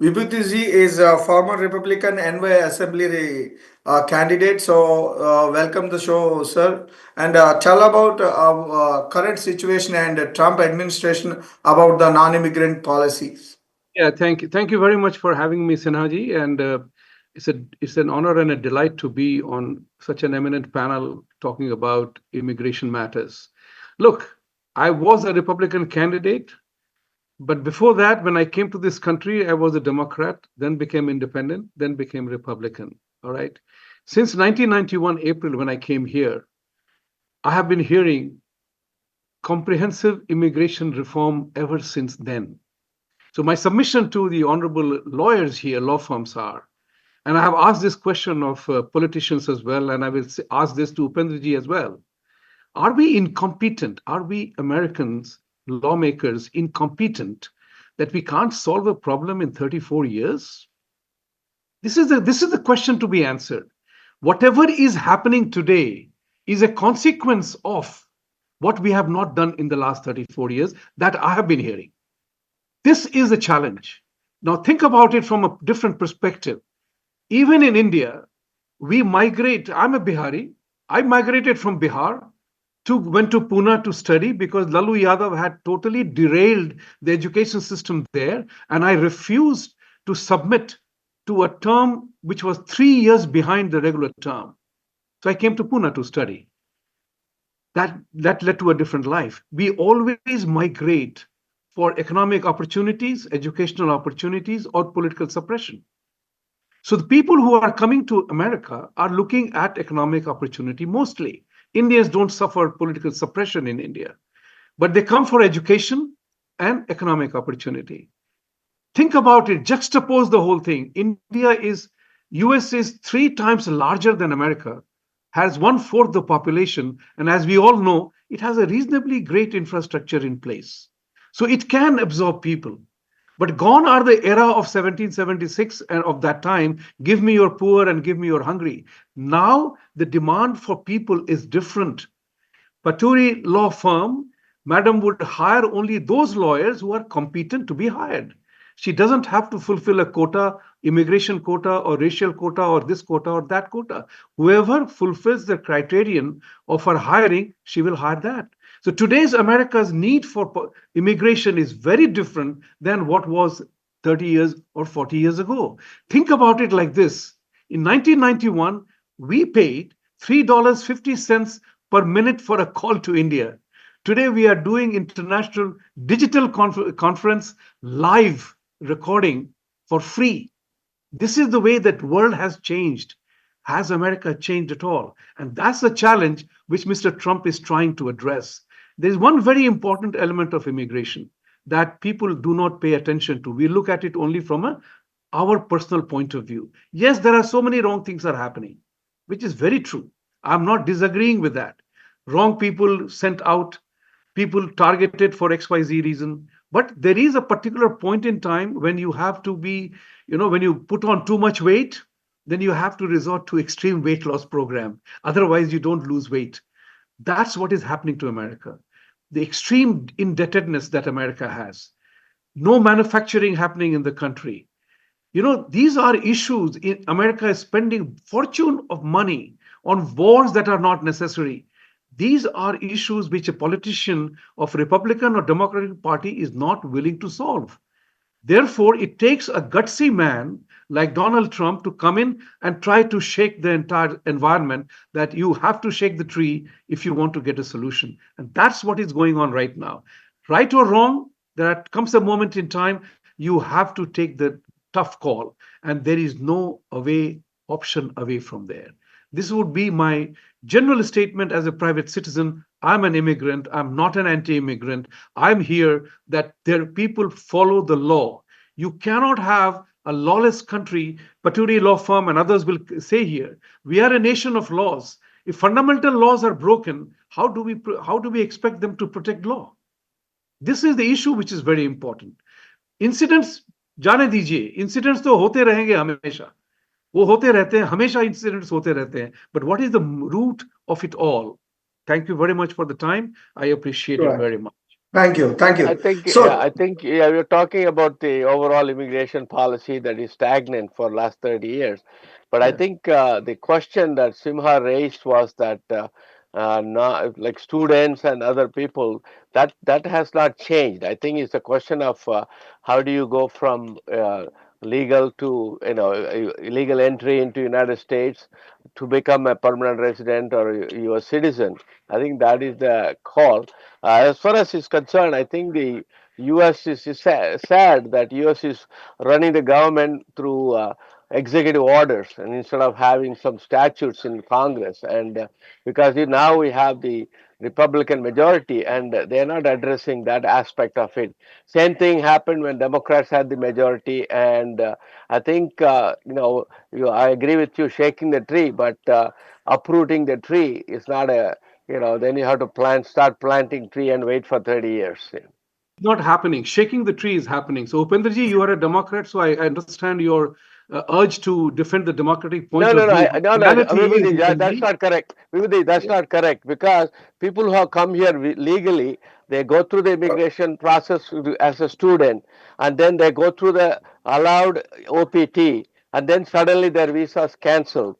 Vibhuti Jha is a former Republican NY Assembly candidate. So, welcome the show, sir. And tell about current situation and Trump administration about the non-immigrant policies. Yeah, thank you. Thank you very much for having me, Sinhaji. And it's an honor and a delight to be on such an eminent panel talking about immigration matters. Look, I was a Republican candidate, but before that, when I came to this country, I was a Democrat, then became independent, then became Republican. All right. Since 1991 April, when I came here, I have been hearing comprehensive immigration reform ever since then. So my submission to the honorable lawyers here, law firms are, and I have asked this question of politicians as well, and I will ask this to Upendraji as well. Are we incompetent? Are we Americans, lawmakers, incompetent that we can't solve a problem in 34 years? This is the question to be answered. Whatever is happening today is a consequence of what we have not done in the last 34 years that I have been hearing. This is a challenge. Now, think about it from a different perspective. Even in India, we migrate. I'm a Bihari. I migrated from Bihar went to Pune to study because Lalu Yadav had totally derailed the education system there, and I refused to submit to a term which was 3 years behind the regular term. So I came to Pune to study. That led to a different life. We always migrate for economic opportunities, educational opportunities, or political suppression. So the people who are coming to America are looking at economic opportunity mostly. Indians don't suffer political suppression in India, but they come for education and economic opportunity. Think about it, juxtapose the whole thing. US is 3 times larger than America, has one-fourth the population, and as we all know, it has a reasonably great infrastructure in place. So it can absorb people. But gone are the era of 1776 and of that time, give me your poor and give me your hungry. Now the demand for people is different. Paturi law firm, madam would hire only those lawyers who are competent to be hired. She doesn't have to fulfill a quota, immigration quota or racial quota or this quota or that quota. Whoever fulfills the criterion of her hiring, she will hire that. So today's America's need for immigration is very different than what was 30 years or 40 years ago. Think about it like this. In 1991, we paid $3.50 per minute for a call to India. Today, we are doing international digital conference live recording for free. This is the way that world has changed. Has America changed at all? And that's the challenge which Mr. Trump is trying to address. There's one very important element of immigration that people do not pay attention to. We look at it only from our personal point of view. Yes, there are so many wrong things are happening, which is very true. I'm not disagreeing with that. Wrong people sent out, people targeted for XYZ reason. But there is a particular point in time when you have to be, when you put on too much weight, then you have to resort to extreme weight loss program. Otherwise, you don't lose weight. That's what is happening to America. The extreme indebtedness that America has. No manufacturing happening in the country. These are issues. America is spending fortune of money on wars that are not necessary. These are issues which a politician of Republican or Democratic Party is not willing to solve. Therefore, it takes a gutsy man like Donald Trump to come in and try to shake the entire environment that you have to shake the tree if you want to get a solution. And that's what is going on right now. Right or wrong, there comes a moment in time you have to take the tough call, and there is no option away from there. This would be my general statement as a private citizen. I'm an immigrant. I'm not an anti-immigrant. I'm here that people follow the law. You cannot have a lawless country. Paturi law firm and others will say here, we are a nation of laws. If fundamental laws are broken, how do we expect them to protect law? This is the issue which is very important. Incidents, जाने दीजिए, incidents तो होते रहेंगे हमेशा. वो होते रहते हैं, हमेशा incidents होते रहते हैं. But what is the root of it all? Thank you very much for the time. I appreciate it Right. very much. Thank you. Thank I you. think, yeah, So, I think, yeah, we're talking about the overall immigration policy that is stagnant for last 30 years. But I yeah. think the question that Simha raised was that not, like students and other people, that has not changed. I think it's a question of how do you go from legal to, illegal entry into United States to become a permanent resident or U.S. citizen. I think that is the call. As far as is concerned, I think the U.S. is sad that U.S. is running the government through executive orders and instead of having some statutes in Congress. And because now we have the Republican majority, and they're not addressing that aspect of it. Same thing happened when Democrats had the majority, and I think I agree with you shaking the tree, but uprooting the tree is not a then you have to start planting tree and wait for 30 years. Not happening. Shaking the tree is happening. So, Upendraji, you are a Democrat, so I understand your urge to defend the democratic point No, of no, no, view. But no, the no. reality is, Vibhuti, that's Upendraji, not correct. Vibhuti, that's yeah, not correct because people who have come here legally, they go through the immigration process as a student, and then they go through the allowed OPT, and then suddenly their visa is cancelled.